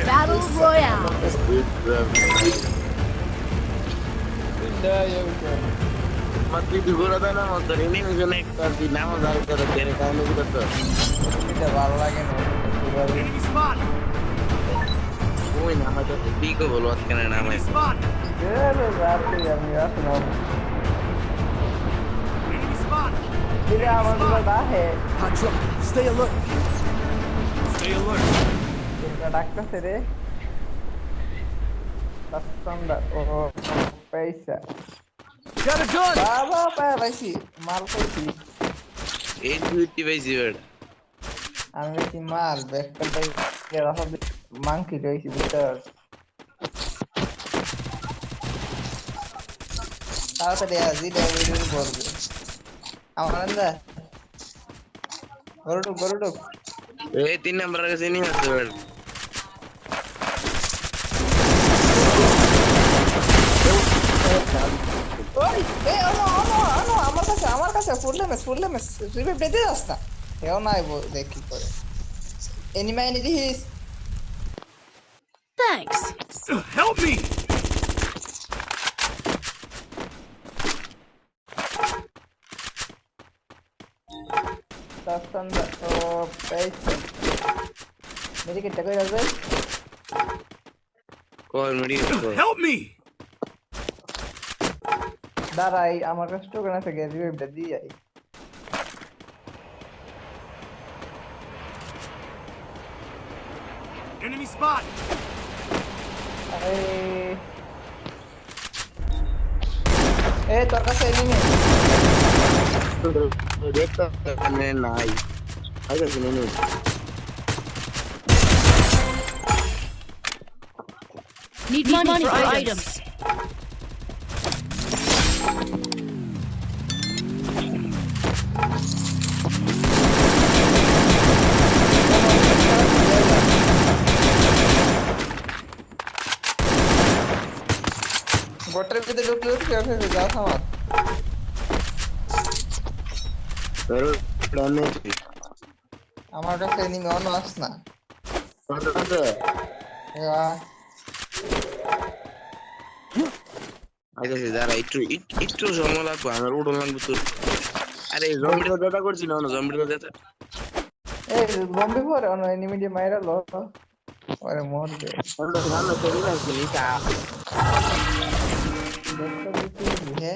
Battle Royale. Mati dugora na motor ini misalnya ekor di nama dari kere kamu gitu tuh. এটা ভালো লাগে না Enemy spot. Uy, nama tuh tiga bolot kena nama. Enemy spot. এরে রাতে আমি আসলে Enemy spot. দিলে আমার দুটো ডাকে Hot drop. Stay alert. Stay alert. এটা ডাকতেছে রে রাস্তান্দা ও পয়সা Got a gun. বাবা পাইছি মাল পাইছি এই দুইটি বেশি বেড়। আমি বেশি মাল ব্যাকটা পাই এরা সব মাংকি রইছি ভিতর তাড়াতাড়ি আজি ডেলিভারি করবে আমার আন্দা গরুটুক এই 3 নাম্বার কাছে নিয়ে আসতে বেড়। ওই এই আনো আমার কাছে ফুল লেমেস রিভাইভ দিতে যাস না এও নাই দেখ কি করে এনিমি দিস Thanks. Help me. রাস্তান্দা ও পয়সা মেডিকেট কই রাখবে কল মেডি Help me. দাঁড়াই আমার কাছে টোকেন আছে গে রিভাইভটা দিয়ে আই Enemy spot. আরে তোর কাছে এনিমি দেখতে নাই। আগে শুনে নে। Need money for items. গোটের ভিতরে ঢুকলে কি হবে যা আমার তোর প্ল্যানে আমার কাছে এনিমি অন আস না কত আছে? আগে দাঁড়া একটু সময় লাগবে আমার উড়ন লাগবে তোর। আরে জম্বিটা দাদা করছিল না জম্বিটা দাদা। এই বম্বে পরে অন এনিমি দিয়ে মাইরা লো আরে মর দে আমরা সামনে চলে যাচ্ছি নিচা। দেখতে দিছি হে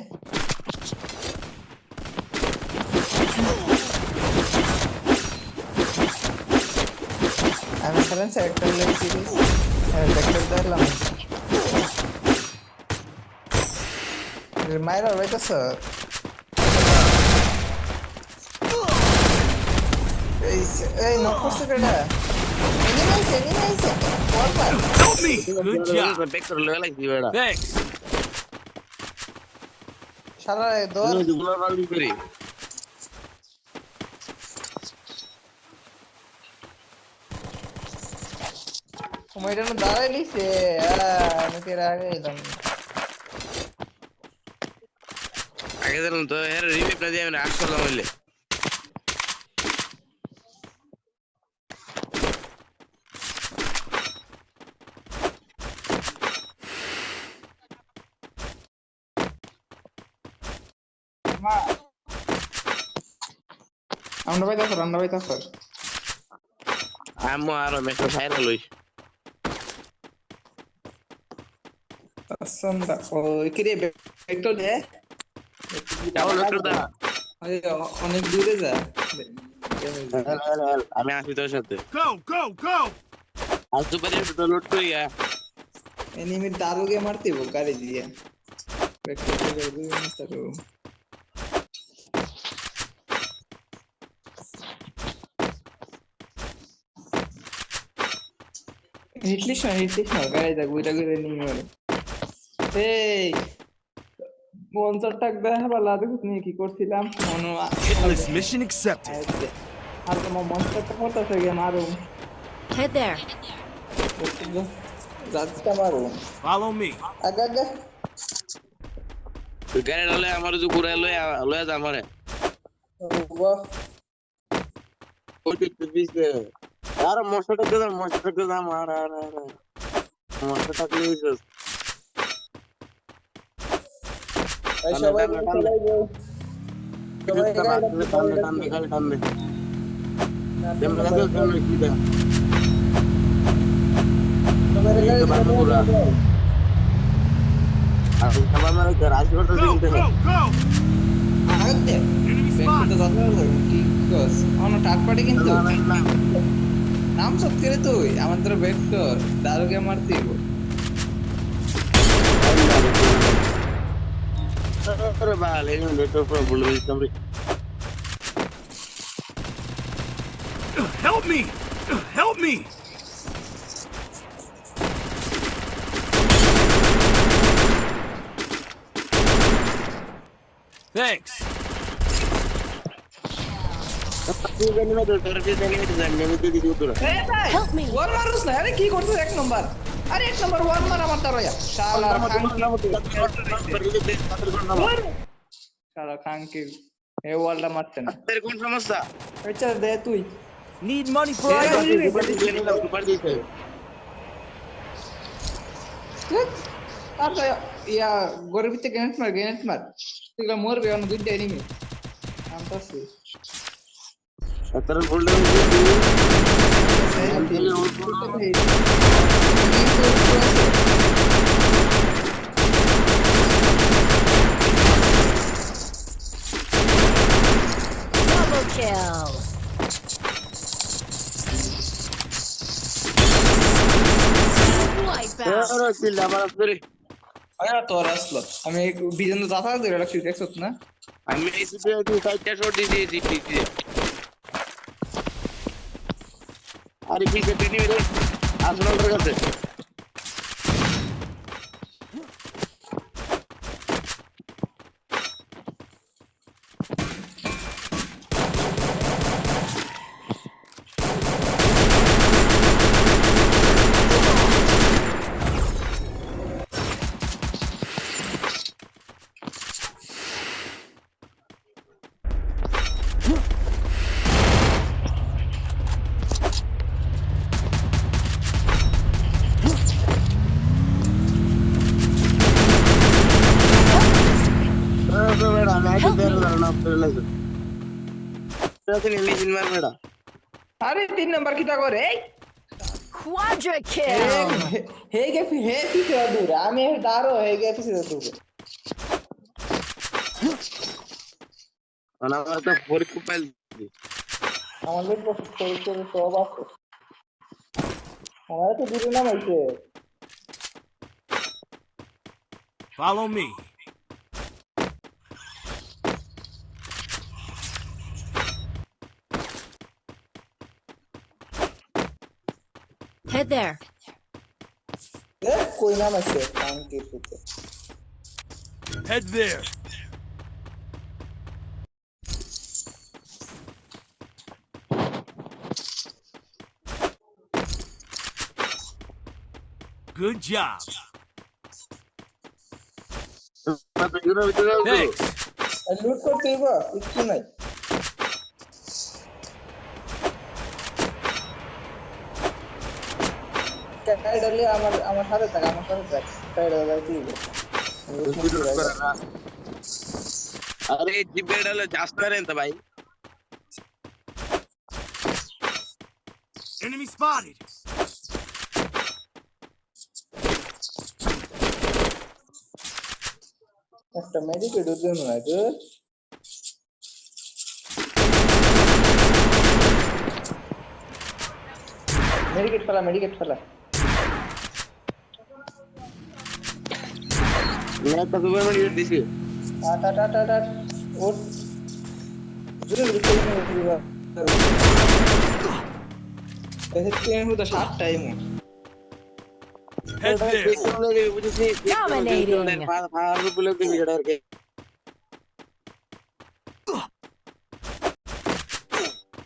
আমি সালেন সেক্টর লেছি সেক্টর দিলাম মাইরা রাইট স্যার এই নকশা কেডা এনিমি আইছে ওয়ালপার Help me. Good job. বেকর লাগা কি বেড়া। Thanks. সারা দর তুমি দুগুলো বালদি করি। সময়টা না দাঁড়াই লিছে আমি কে আগে এলাম আগে দিলাম তো এর রিভিউ না দিয়ে আমি রাখ করলাম হইলে। আমরা বাইতা স্যার আমো আর মেসে ফাইনাল লই। সন্ধ্যা ওই কি রে ভেক্টর দে কেমন ভেক্টর দা? অনেক দূরে যা আমি আসি তোর সাথে। Go. আজ তো পারি তো লোড করি গা। এনিমি দারুগে মারতে বো গাড়ি দিয়ে ভেক্টর দিয়ে দুই মিস্টার হিটলিশ না গাড়ি দা গুইটা করে নিয়ে গেল এই মনসার টাক দেখা বালা দেখুস নি কি করছিলাম মনো Hitless mission accepted. আর তোমার মনসারটা পড়তাছে গে মারুম Head there. রাতটা মারুম Follow me. আগা তুই গাড়ি ললে আমার যে ঘুরে লয়ে যা আমারে। বাহ ওইটা একটু দিছে আর মশাটা দাম আর মশাটা প্লিজ ভাই সবাই সবাই বল সবাই টানবে কি দেয় আর সবাই মানে রাজি করতে Go, দিতে go, go! আগে Enemy ব্যাকটা spotted! দাদা কি কস অন টাক পাটি কিন্তু নাম সব করে তুই আমাদের ভেক্টর দারুকে মারতি अरे बाल ये नेटवर्क पर बोल रही तुम Help me! Help me! Thanks. तू गनी में तो तेरे गनी में जानने में दे दी तू হেল্প মি ওয়ান মারুস না আরে কি করছিস এক নাম্বার আরে এক নাম্বার ওয়ান মার আমার তারয়া শালা শালা খাঙ্কি এ ওয়ালটা মারতে না तेरे कौन समस्या আচ্ছা দে তুই Need money for Yeah, items. ऊपर दिखे তারয়া ইয়া গরিবিতে গেনেট মার তুই মরবে অন দুইটা এনিমি আমতাছি तेरे गोल्डन Double kill. Wipeout. अरे चिल्ला मार तेरे আয়া তোর আসলো আমি বিজন তো দাদা ধরে রাখছি দেখছত না আমি এই সিটি সাইডটা শট দিয়েছি আরে কি কে টিনি রে আসল কাছে तो बेड़ा मैं तो तेरे लड़ना तेरे लग तो इमेजिन मार बेड़ा আরে তিন নাম্বার কিটা করে এই Quadra kill. ಹೇಗೆ ಹೇಗೆ ದೂರ ಆಮೇಲೆ ದಾರೋ ಹೇಗೆ ದೂರ और हमारा तो फोर को पहले আমাদের তো পরিচয় সব আছে আমাদের তো দূরে নাম আছে Follow me. Head there. এ কই নাম আছে কাম কি সুতে Head there. Good job. तो यूरो इधर Thanks. লুট করতে হইব কিছু নাই কাইডালে আমার সাথে থাক কাইডালে যাইতে अरे जिबेडल जास्त रे त भाई Enemy spotted. একটা মেডিকেট জন্য না তো মেডিকেট ফেলা मैं तो सुबह में यूज दिसी আট ওট জোরে জোরে এসে তো 7 টাইম Head there. Dominating. फार बुले के बिगड़ के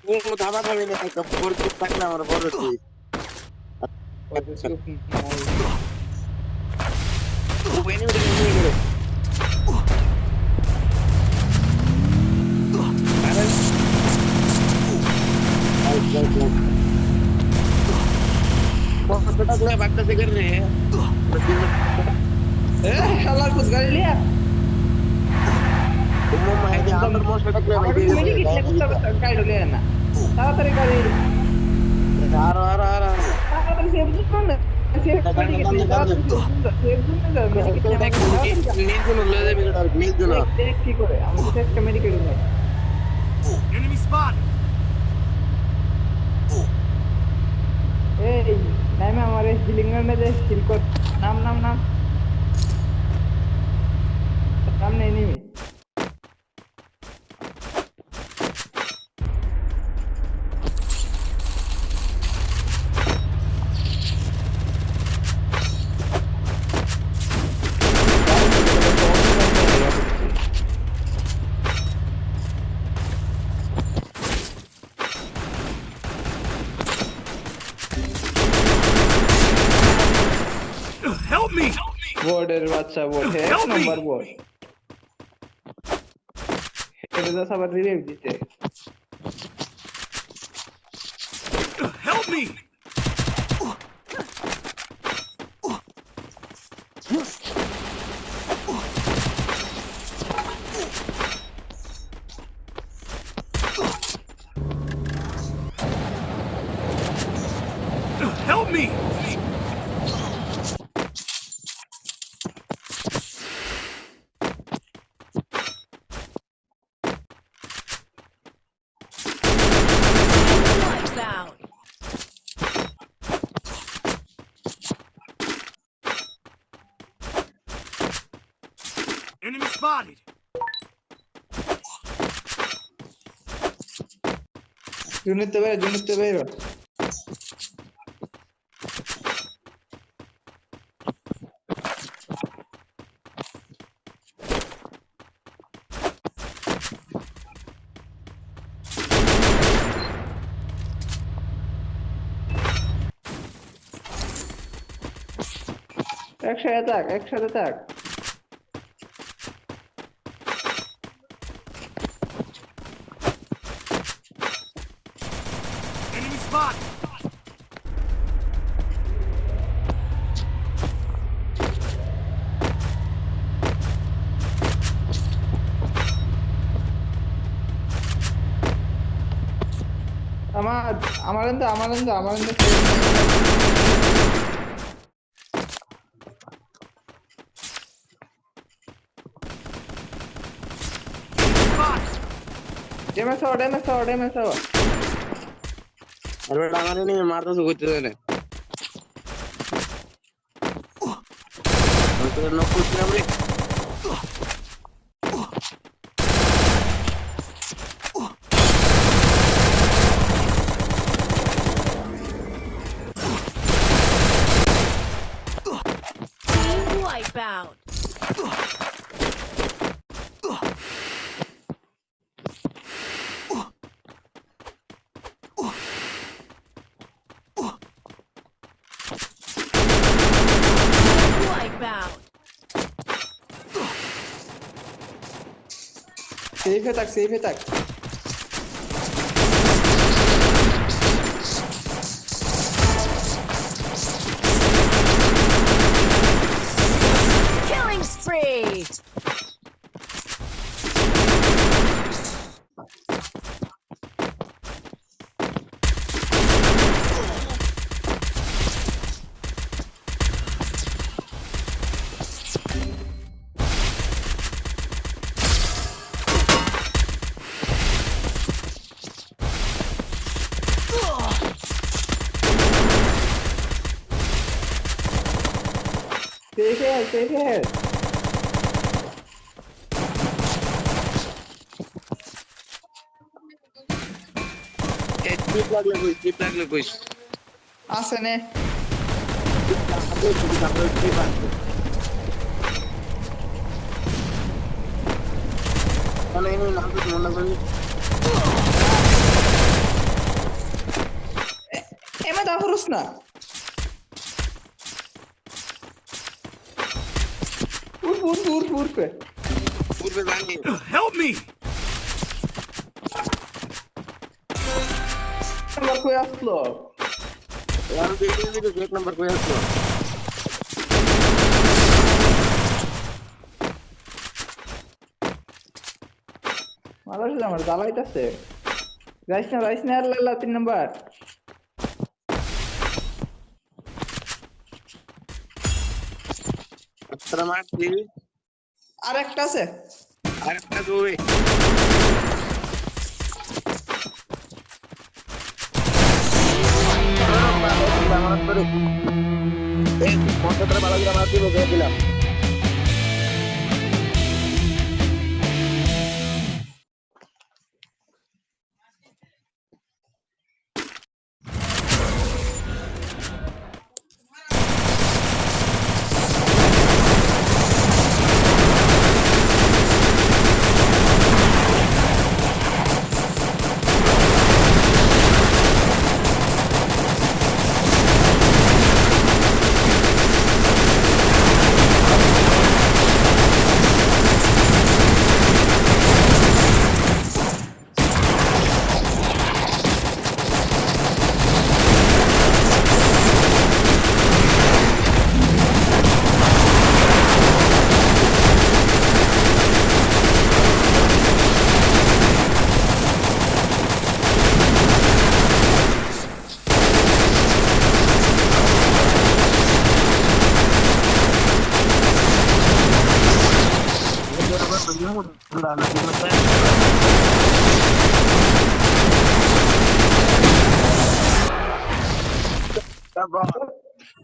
वो धावा था मैंने कब फोर को तक ना और फोर थी वो वेनी उधर মোটরটা করে বাগদা থেকে রে শালার কুছ গাড়ি লিয়া উম্মু মাইদি আমার মোটরটা করে আমার বাইরে মেডি কিট করতে গাড়ি লিয়া না তাড়াতাড়ি গাড়ি আর তাড়াতাড়ি সেভ করুন না সেভ গাড়ি সেভ মেজুন লয়ে যাবে মেজুন দেখ কি করে আমি তো একটা মেডিকেল নেই Enemy spotted. এই নামে আমারে হিলিং এর মধ্যে হিল কর নাম সামনে এনিমি Help me! বোর্ডের বাচ্চা বোর্ড হে Help me! নাম্বার বোর্ড এটা তো সবার রিভিউ দিতে Help me! Help me! Wipeout. Enemy spotted. জুনিতে বাইরো একসাথে থাক Enemy spotted. আমার ডেমেজ আর বেটা আমারে নিয়ে মারতেছে কইতে জানে আমি তো নক করছিলাম রে Team wipeout. Wipeout. সেফে থাক Killing spree. সেফে এই টিপ লাগলে কইস আছে নে মানে এই নাম তো মনে করি এমা দা ফুরুস না উড় পূর্বে জানি Help me! আমার কই আসলো আমি দেখি যদি এক নাম্বার কই আসলো মালার সাথে আমার জ্বালাইতেছে রাইস না আল্লাহ 3 নাম্বার আত্রা মারছি আর একটা আছে আরেকটা দূরে এই কতটা ভালো করে মারছি বলে দিলাম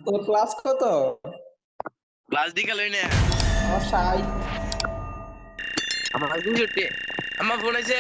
তোর ক্লাস কত ক্লাস দিকে লই না আমার 60 আমার 260 আমার ফোন আছে